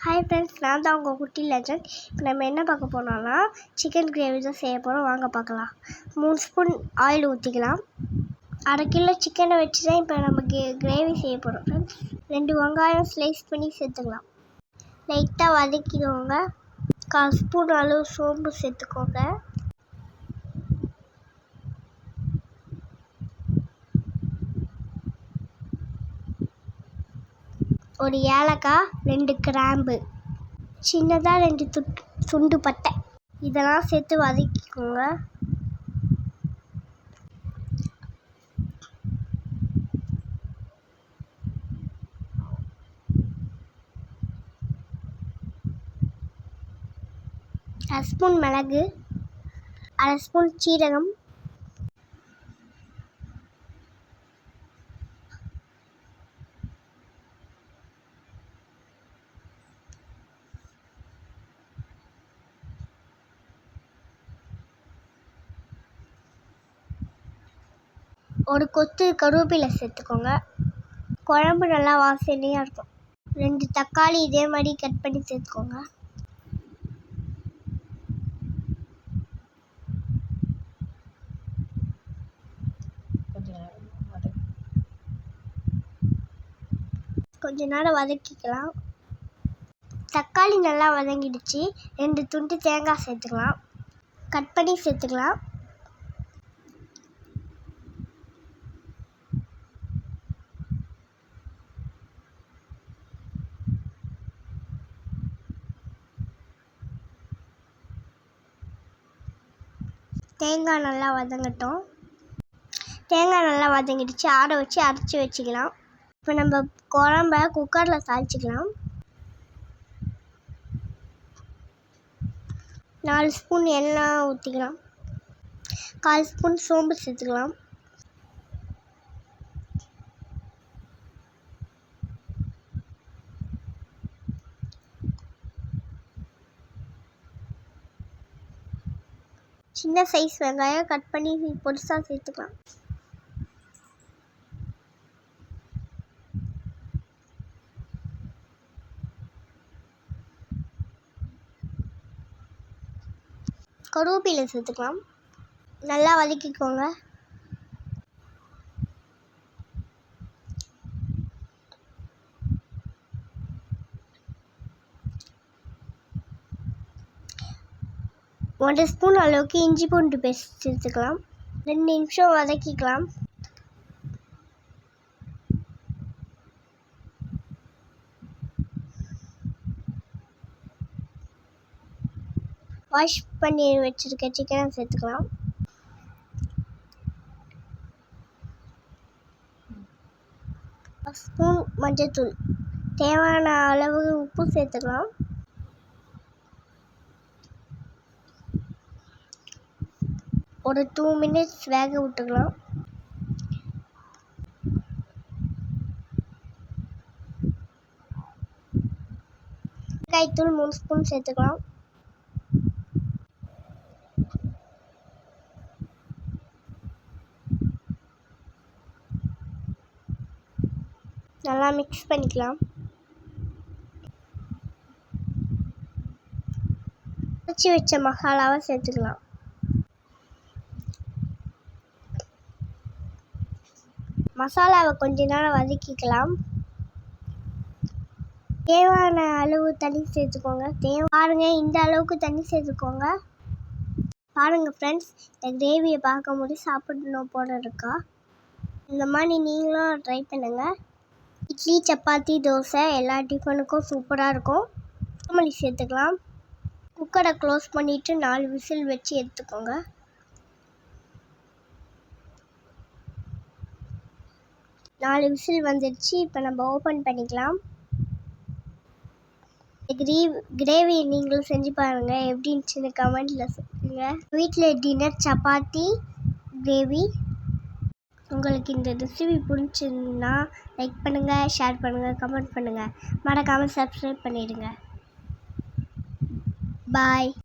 Hi friends, நான் தான் உங்கள் குட்டி லெஜண்ட். இப்போ நம்ம என்ன பார்க்க போனோம்னா சிக்கன் கிரேவி தான் செய்ய போகிறோம். வாங்க பார்க்கலாம். 3 ஸ்பூன் ஆயில் ஊற்றிக்கலாம். 1/2 கிலோ சிக்கனை வச்சு தான் இப்போ நம்ம கிரேவி செய்ய போகிறோம் ஃப்ரெண்ட்ஸ். 2 வெங்காயம் ஸ்லைஸ் பண்ணி சேர்த்துக்கலாம். லைட்டாக வதக்கிக்கோங்க. 1/4 ஸ்பூன் அளவு சோம்பு சேர்த்துக்கோங்க. ஒரு ஏலக்காய், 2 கிராம்பு, சின்னதாக 2 துண்டு பட்டை, இதெல்லாம் சேர்த்து வதக்கிக்கோங்க. அரை ஸ்பூன் மிளகு, அரை ஸ்பூன் சீரகம், ஒரு கொத்து கருவேப்பிலை சேர்த்துக்கோங்க. குழம்பு நல்லா வாசனையாக இருக்கும். 2 தக்காளி இதே மாதிரி கட் பண்ணி சேர்த்துக்கோங்க. கொஞ்ச நேரம் வதக்கிக்கலாம். தக்காளி நல்லா வதங்கிடுச்சு. 2 துண்டு தேங்காய் சேர்த்துக்கலாம். கட் பண்ணி சேர்த்துக்கலாம். தேங்காய் நல்லா வதங்கட்டும். தேங்காய் நல்லா வதங்கிடுச்சு. ஆற வச்சு அரைச்சி வச்சுக்கலாம். இப்போ நம்ம குழம்ப குக்கரில் தாளிச்சிக்கலாம். 4 ஸ்பூன் எண்ணெய் ஊற்றிக்கலாம். 1/4 ஸ்பூன் சோம்பு சேர்த்துக்கலாம். சின்ன சைஸ் வெங்காயம் கட் பண்ணி பொடிசாக சேர்த்துக்கலாம். கருவேப்பிலை சேர்த்துக்கலாம். நல்லா வதக்கிக்கோங்க. ஒரு ஸ்பூன் அளவுக்கு இஞ்சி பூண்டு பேஸ்ட் சேர்த்துக்கலாம். 2 நிமிஷம் வதக்கிக்கலாம். வாஷ் பண்ணி வச்சுருக்க சிக்கனை சேர்த்துக்கலாம். ஸ்பூன் மஞ்சள்தூள், தேவையான அளவு உப்பு சேர்த்துக்கலாம். ஒரு 2 மினிட்ஸ் வேக விட்டுக்கலாம். வெங்காயத்தூள் 3 ஸ்பூன் சேர்த்துக்கலாம். நல்லா மிக்ஸ் பண்ணிக்கலாம். அரைச்சி வச்ச மசாலாவை சேர்த்துக்கலாம். மசாலாவை கொஞ்ச நேரம் வதக்கிக்கலாம். தேவையான அளவு தண்ணி சேர்த்துக்கோங்க. பாருங்க, இந்த அளவுக்கு தண்ணி சேர்த்துக்கோங்க. பாருங்கள் ஃப்ரெண்ட்ஸ், இந்த கிரேவியை பார்க்கும்போது சாப்பிடணும் போல இருக்கா? இந்த மாதிரி நீங்களும் ட்ரை பண்ணுங்கள். இட்லி, சப்பாத்தி, தோசை எல்லா டிஃபனுக்கும் சூப்பராக இருக்கும். கொத்தமல்லி சேர்த்துக்கலாம். குக்கரை க்ளோஸ் பண்ணிவிட்டு 4 விசில் வச்சு எடுத்துக்கோங்க. நாலு விசில் வந்துடுச்சு. இப்போ நம்ம ஓப்பன் பண்ணிக்கலாம். கிரேவி நீங்களும் செஞ்சு பாருங்கள். எப்படி இருந்துச்சுன்னு கமெண்ட்டில் சொல்லுங்கள். வீட்டில் டின்னர் சப்பாத்தி கிரேவி. உங்களுக்கு இந்த ரெசிபி பிடிச்சிருந்தா லைக் பண்ணுங்கள், ஷேர் பண்ணுங்கள், கமெண்ட் பண்ணுங்கள். மறக்காமல் சப்ஸ்கிரைப் பண்ணிவிடுங்க. பாய்.